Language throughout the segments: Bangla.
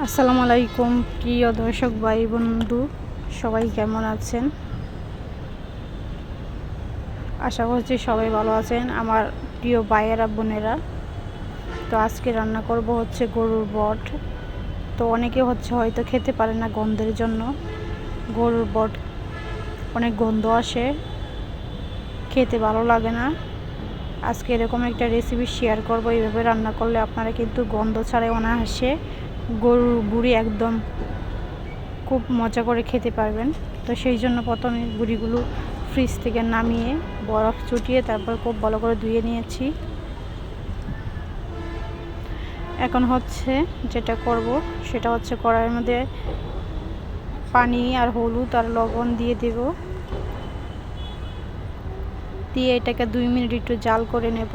আসসালামু আলাইকুম প্রিয় দর্শক ভাই বন্ধু, সবাই কেমন আছেন? আশা করছি সবাই ভালো আছেন আমার প্রিয় ভাইয়েরা বোনেরা। তো আজকে রান্না করব হচ্ছে গরুর বট। তো অনেকে হয়তো খেতে পারে না গন্ধের জন্য। গরুর বট অনেক গন্ধ আসে, খেতে ভালো লাগে না। আজকে এরকম একটা রেসিপি শেয়ার করব। এইভাবে রান্না করলে আপনারা কিন্তু গন্ধ ছাড়াই অনায়াসে গরুর বুড়ি একদম খুব মজা করে খেতে পারবেন। তো সেই জন্য প্রথমে বুড়িগুলো ফ্রিজ থেকে নামিয়ে বরফ চুটিয়ে তারপর খুব ভালো করে ধুয়ে নিয়েছি। এখন যেটা করব সেটা হচ্ছে কড়াইয়ের মধ্যে পানি আর হলুদ আর লবণ দিয়ে দেব, দিয়ে এটাকে 2 মিনিট একটু জাল করে নেব।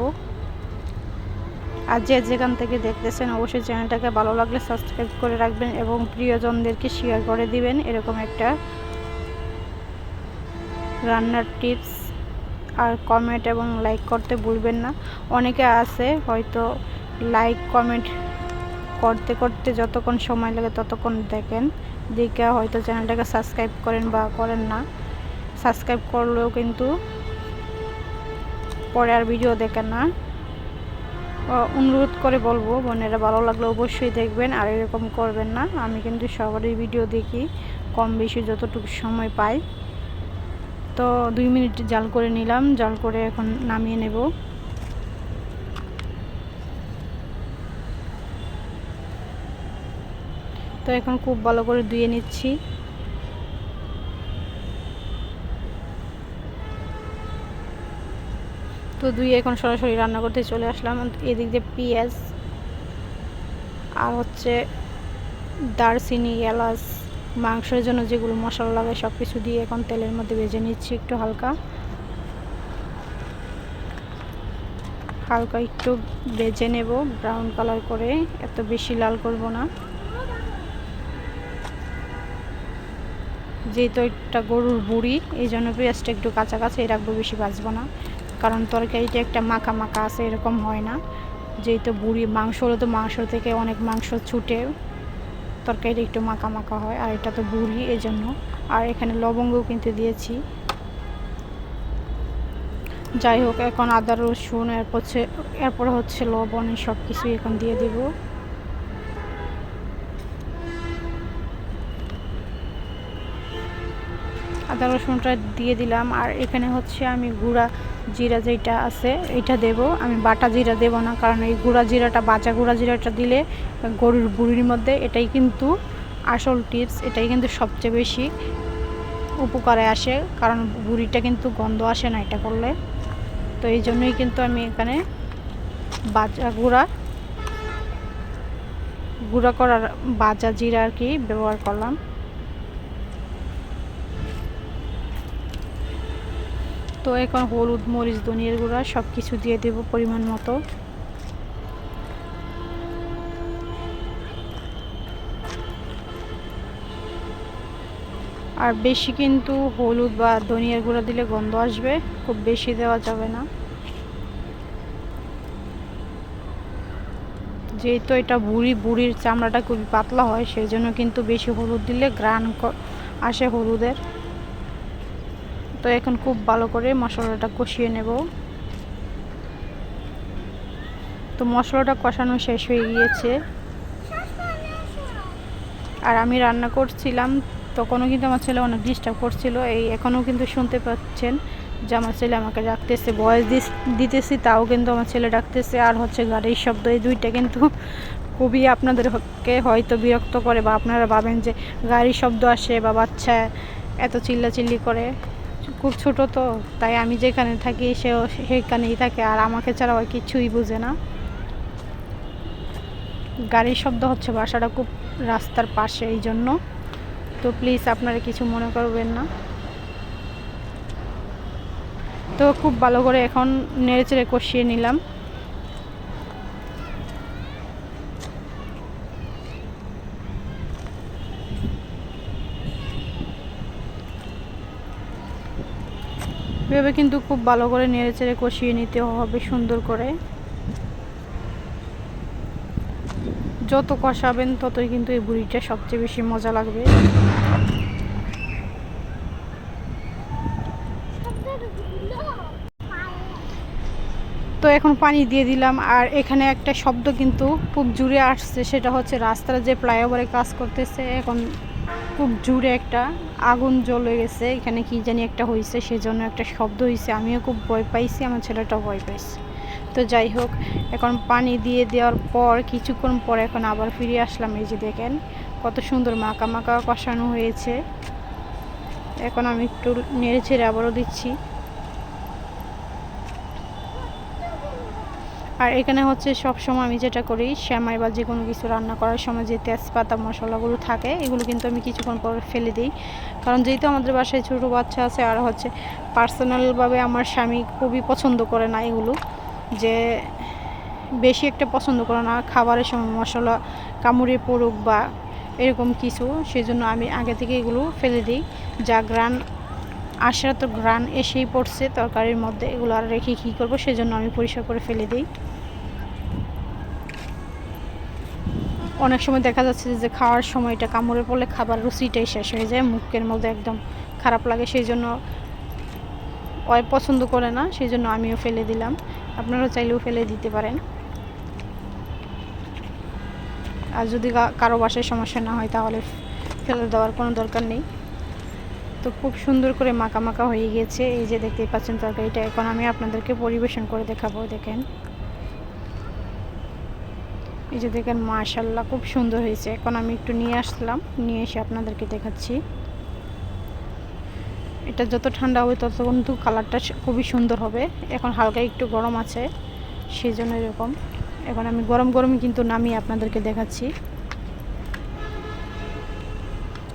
আর যেখান থেকে দেখতেছেন অবশ্যই চ্যানেলটাকে ভালো লাগলে সাবস্ক্রাইব করে রাখবেন এবং প্রিয়জনদেরকে শেয়ার করে দিবেন। এরকম একটা রান্নার টিপস আর কমেন্ট এবং লাইক করতে ভুলবেন না। অনেকে আছে হয়তো লাইক কমেন্ট করতে করতে যতক্ষণ সময় লাগে ততক্ষণ দেখে হয়তো চ্যানেলটাকে সাবস্ক্রাইব করেন বা করেন না। সাবস্ক্রাইব করলেও কিন্তু পরে আর ভিডিও দেখেন না। অনুরোধ করে বলবো বোনেরা, ভালো লাগলে অবশ্যই দেখবেন আর এরকম করবেন না। আমি কিন্তু সবারই ভিডিও দেখি, কম বেশি যতটুকু সময় পাই। তো 2 মিনিট জাল করে নিলাম, জাল করে এখন নামিয়ে নেব। তো এখন খুব ভালো করে ধুয়ে নিচ্ছি। তো ধুয়ে এখন সরাসরি রান্না করতে চলে আসলাম। এদিক দিয়ে পেঁয়াজ আর দারচিনি, এলাচ, মাংসের জন্য যেগুলো মশলা লাগে সব কিছু দিয়ে এখন তেলের মধ্যে ভেজে নিচ্ছি একটু হালকা একটু ভেজে নেব, ব্রাউন কালার করে, এত বেশি লাল করব না। যেহেতু একটা গরুর বুড়ি এই জন্য পেঁয়াজটা একটু কাঁচা কাঁচাই রাখবো, বেশি ভাজবো না, কারণ তরকারিটা একটা মাখা মাখা আছে, এরকম হয় না। যেহেতু বুড়ি মাংস হলে তো মাংস থেকে অনেক মাংস ছুটে, তরকারিটা একটু মাখা মাখা হয়, আর এটা তো বুড়ি এই জন্য। আর এখানে লবঙ্গও কিন্তু দিয়েছি। যাই হোক, এখন আদা রসুন এরপরে লবণ, সব কিছু এখন দিয়ে দিব। আদা রসুনটা দিয়ে দিলাম। আর এখানে আমি গুঁড়া জিরা যেটা আছে এটা দেব। আমি বাটা জিরা দেব না, কারণ এই গুঁড়া জিরাটা দিলে গরুর বুড়ির মধ্যে এটাই কিন্তু আসল টিপস, এটাই কিন্তু সবচেয়ে বেশি উপকারে আসে, কারণ বুড়িটা কিন্তু গন্ধ আসে না এটা করলে। তো এই জন্যই কিন্তু আমি এখানে গুঁড়া করার বাজা জিরা আর কি ব্যবহার করলাম। তো এখন হলুদ, মরিচ, ধনিয়ার গুঁড়া সব কিছু দিয়ে দেব পরিমাণ মতো। আর বেশি কিন্তু হলুদ বা ধনিয়ার গুঁড়া দিলে গন্ধ আসবে, খুব বেশি দেওয়া যাবে না। যেহেতু এটা বুড়ির চামড়াটা খুবই পাতলা হয়, সেই জন্য কিন্তু বেশি হলুদ দিলে ঘ্রাণ আসে হলুদের। তো এখন খুব ভালো করে মশলাটা কষিয়ে নেব। তো মশলাটা কষানো শেষ হয়ে গিয়েছে, আর আমি রান্না করছিলাম তখনও কিন্তু আমার ছেলে অনেক ডিস্টার্ব করছিল। এখনও কিন্তু শুনতে পাচ্ছেন যে আমার ছেলে আমাকে ডাকতেছে, ভয়েস দিতেছি তাও কিন্তু আমার ছেলে ডাকতেছে। আর গাড়ির শব্দ, এই দুইটা কিন্তু খুবই আপনাদেরকে হয়তো বিরক্ত করে, বা আপনারা ভাবেন যে গাড়ির শব্দ আসে বা বাচ্চা এত চিল্লাচিল্লি করে। খুব ছোট তো, তাই আমি যেখানে থাকি সেখানেই থাকে, আর আমাকে ছাড়া আর কিছুই বুঝে না। গাড়ির শব্দ বাসাটা খুব রাস্তার পাশে, এই জন্য। তো প্লিজ আপনারা কিছু মনে করবেন না। তো খুব ভালো করে এখন নেড়েচেড়ে কষিয়ে নিলাম। এভাবে কিন্তু খুব ভালো করে নেড়েচেড়ে কষিয়ে নিতে হবে সুন্দর করে। যত কষাবেন ততই কিন্তু এই বুড়িটা সবচেয়ে বেশি মজা লাগবে। তো এখন পানি দিয়ে দিলাম। আর এখানে একটা শব্দ কিন্তু খুব জোরে আসছে, সেটা হচ্ছে রাস্তার যে ফ্লাইওভারে কাজ করতেছে, এখন খুব জোরে একটা আগুন জ্বলে গেছে, এখানে কি জানি একটা হয়েছে, সেজন্য একটা শব্দ হয়েছে। আমিও খুব ভয় পাইছি, আমার ছেলেটাও ভয় পাইছে। তো যাই হোক, এখন পানি দিয়ে দেওয়ার পর কিছুক্ষণ পর এখন আবার ফিরে আসলাম। এই যে দেখেন কত সুন্দর মাখা মাখা কষানো হয়েছে। এখন আমি একটু নেড়ে ছেড়ে আবারও দিচ্ছি। আর এখানে হচ্ছে সব সময় আমি যেটা করি, সেমাই বা যে কোনো কিছু রান্না করার সময় যে তেজপাতা মশলাগুলো থাকে এগুলো কিন্তু আমি কিছুক্ষণ পর ফেলে দিই। কারণ যেহেতু আমাদের বাসায় ছোটো বাচ্চা আছে, আর হচ্ছে পার্সোনালভাবে আমার স্বামী খুবই পছন্দ করে না এগুলো, যে বেশি একটা পছন্দ করে না খাবারের সময় মশলা কামড়ে পড়ুক বা এরকম কিছু, সেজন্য আমি আগে থেকে এগুলো ফেলে দিই। যা গ্রান আসার তো গ্রান এসেই পড়ছে তরকারির মধ্যে, এগুলো আর রেখে কী করবো, সেজন্য আমি পরিষ্কার করে ফেলে দিই। অনেক সময় দেখা যাচ্ছে যে খাওয়ার সময়টা কামড়ে পড়লে খাবার রুচিটাই শেষ হয়ে যায়, মুখের মধ্যে একদম খারাপ লাগে, সেই জন্য ওই পছন্দ করে না, সেই জন্য আমিও ফেলে দিলাম। আপনারা চাইলেও ফেলে দিতে পারেন। আর যদি কারো বাসায় সমস্যা না হয় তাহলে ফেলে দেওয়ার কোনো দরকার নেই। তো খুব সুন্দর করে মাখা মাখা হয়ে গেছে, এই যে দেখতেই পাচ্ছেন তরকারিটা। এখন আমি আপনাদেরকে পরিবেশন করে দেখাবো। দেখেন, এই যে দেখেন মাশাআল্লাহ খুব সুন্দর হয়েছে। এখন আমি একটু নিয়ে আসলাম, নিয়ে এসে আপনাদেরকে দেখাচ্ছি। এটা যত ঠান্ডা হবে তত কিন্তু কালারটা খুবই সুন্দর হবে। এখন হালকা একটু গরম আছে, সেই জন্য এরকম। এখন আমি গরম গরমই কিন্তু নামিয়ে আপনাদেরকে দেখাচ্ছি।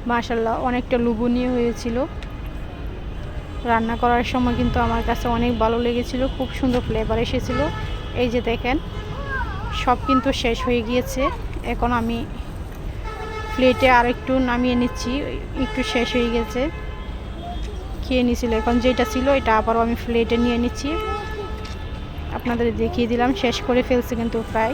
মাশাআল্লাহ অনেকটা লোভনীয় হয়েছিল। রান্না করার সময় কিন্তু আমার কাছে অনেক ভালো লেগেছিল, খুব সুন্দর ফ্লেভার এসেছিল। এই যে দেখেন সব কিন্তু শেষ হয়ে গিয়েছে। এখন আমি প্লেটে আর একটু নামিয়ে নিচ্ছি, একটু শেষ হয়ে গেছে, খেয়ে নিয়েছিল। এখন যেটা ছিল এটা আবারও আমি প্লেটে নিয়ে নিচ্ছি, আপনাদের দেখিয়ে দিলাম। শেষ করে ফেলছে কিন্তু প্রায়।